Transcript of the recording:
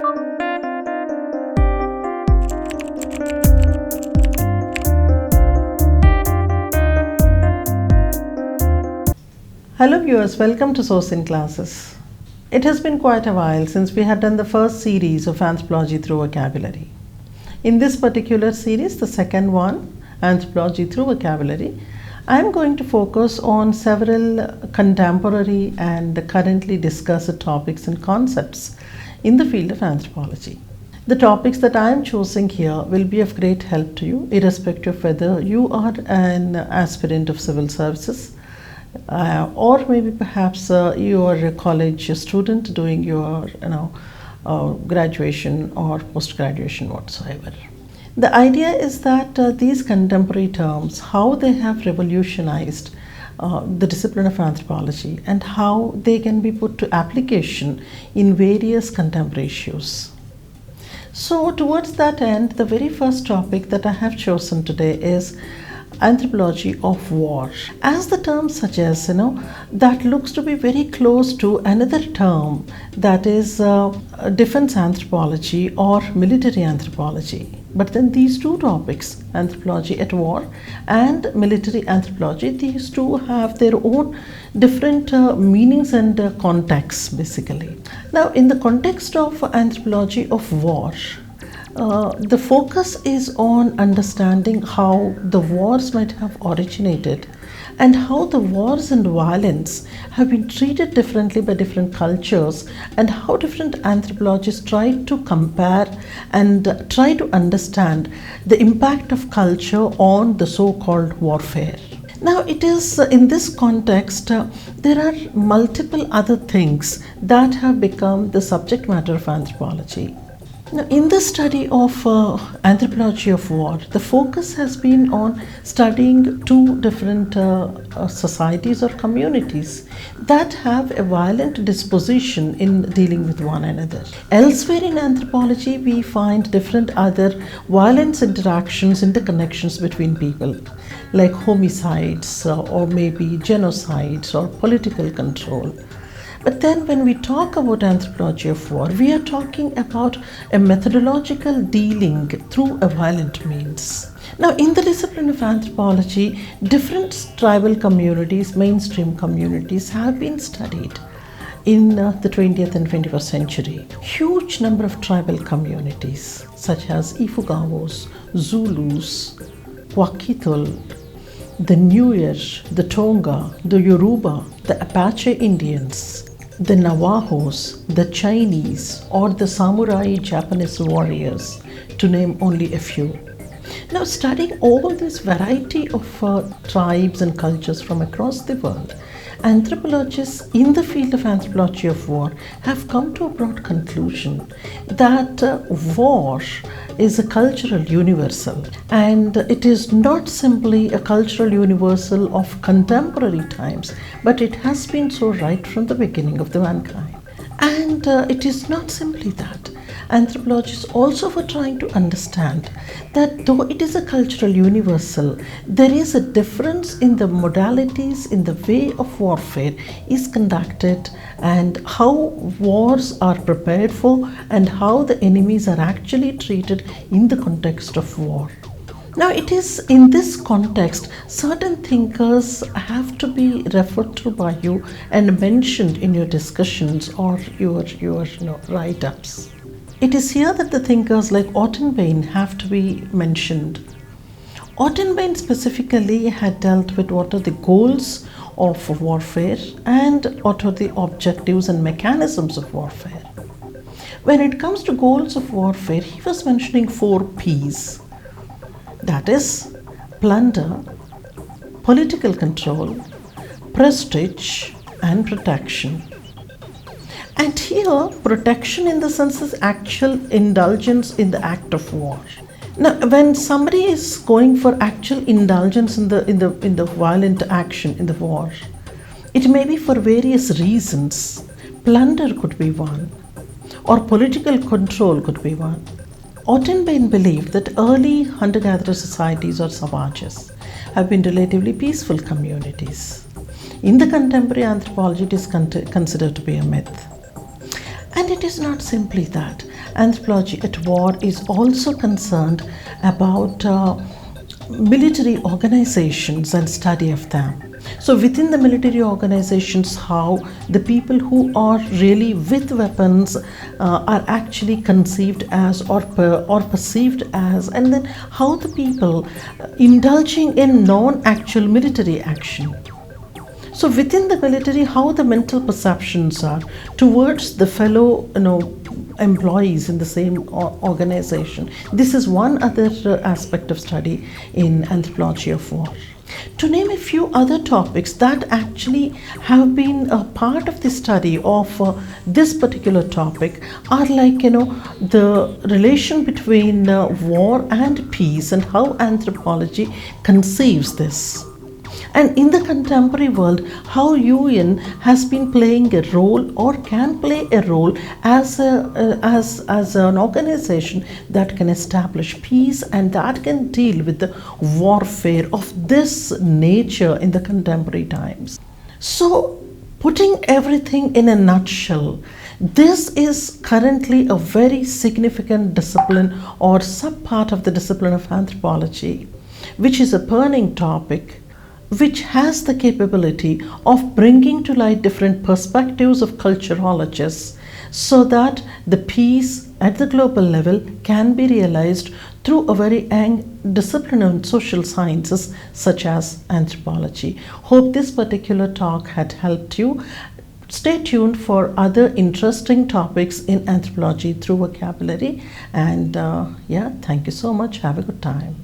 Hello viewers, welcome to Sosin classes. It has been quite a while since we had done the first series of Anthropology through Vocabulary. In this particular series, the second one, Anthropology through Vocabulary, I am going to focus on several contemporary and currently discussed topics and concepts in the field of anthropology. The topics that I am choosing here will be of great help to you, irrespective of whether you are an aspirant of civil services, or maybe perhaps you are a college student doing your graduation or post-graduation whatsoever. The idea is that these contemporary terms, how they have revolutionized the discipline of anthropology and how they can be put to application in various contemporary issues. So towards that end, the very first topic that I have chosen today is Anthropology of War. As the term suggests, that looks to be very close to another term, that is defense anthropology or military anthropology. But then these two topics, anthropology at war and military anthropology, these two have their own different meanings and contexts basically. Now, in the context of anthropology of war, the focus is on understanding how the wars might have originated and how the wars and violence have been treated differently by different cultures, and how different anthropologists try to compare and try to understand the impact of culture on the so-called warfare. Now, it is in this context, there are multiple other things that have become the subject matter of anthropology. Now, in the study of Anthropology of War, the focus has been on studying two different societies or communities that have a violent disposition in dealing with one another. Elsewhere in anthropology, we find different other violence interactions, interconnections between people, like homicides or maybe genocides or political control. But then when we talk about anthropology of war, we are talking about a methodological dealing through a violent means. Now, in the discipline of anthropology, different tribal communities, mainstream communities have been studied in the 20th and 21st century. Huge number of tribal communities such as Ifugawos, Zulus, Wakitol, the Nuer, the Tonga, the Yoruba, the Apache Indians, the Navajos, the Chinese, or the samurai Japanese warriors, to name only a few. Now, studying all this variety of tribes and cultures from across the world, anthropologists in the field of anthropology of war have come to a broad conclusion that war is a cultural universal, and it is not simply a cultural universal of contemporary times, but it has been so right from the beginning of the mankind. And it is not simply that. Anthropologists also were trying to understand that though it is a cultural universal, there is a difference in the modalities, in the way of warfare is conducted, and how wars are prepared for, and how the enemies are actually treated in the context of war. Now, it is in this context certain thinkers have to be referred to by you and mentioned in your discussions or your write-ups. It is here that the thinkers like Ottenbein have to be mentioned. Ottenbein specifically had dealt with what are the goals of warfare and what are the objectives and mechanisms of warfare. When it comes to goals of warfare, he was mentioning 4 P's. That is plunder, political control, prestige, and protection. And here, protection in the sense is actual indulgence in the act of war. Now, when somebody is going for actual indulgence in the violent action in the war, it may be for various reasons. Plunder could be one, or political control could be one. Ottenbein believed that early hunter-gatherer societies or savages have been relatively peaceful communities. In the contemporary anthropology, it is considered to be a myth. And it is not simply that. Anthropology at War is also concerned about military organizations and study of them. So within the military organizations, how the people who are really with weapons are actually conceived as or perceived as, and then how the people indulging in non-actual military action. So within the military, how the mental perceptions are towards the fellow, employees in the same organization. This is one other aspect of study in Anthropology of War. To name a few other topics that actually have been a part of the study of this particular topic are like, the relation between war and peace and how anthropology conceives this. And in the contemporary world, how UN has been playing a role or can play a role as an organization that can establish peace and that can deal with the warfare of this nature in the contemporary times. So, putting everything in a nutshell, this is currently a very significant discipline or subpart of the discipline of anthropology, which is a burning topic, which has the capability of bringing to light different perspectives of culturologists so that the peace at the global level can be realized through a very young discipline of social sciences such as anthropology. Hope this particular talk had helped you. Stay tuned for other interesting topics in anthropology through vocabulary, and thank you so much. Have a good time.